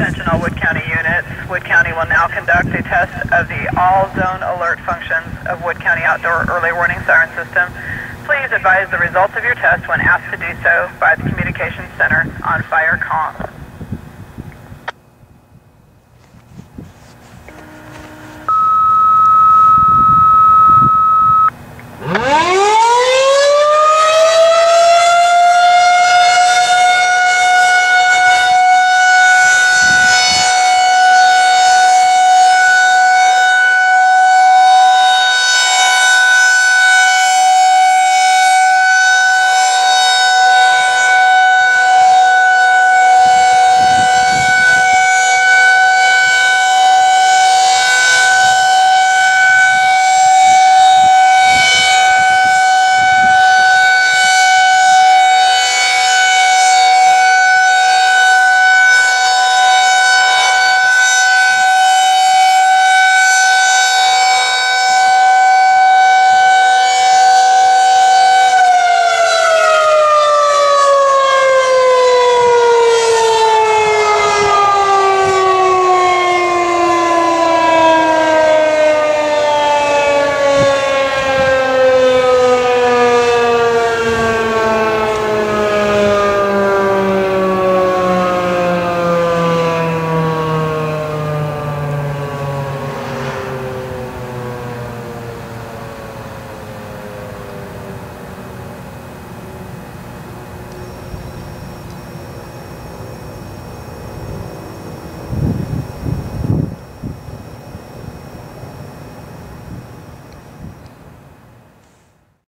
Attention all Wood County units. Wood County will now conduct a test of the all zone alert functions of Wood County Outdoor Early Warning Siren System. Please advise the results of your test when asked to do so by the Communications Center on fire comm.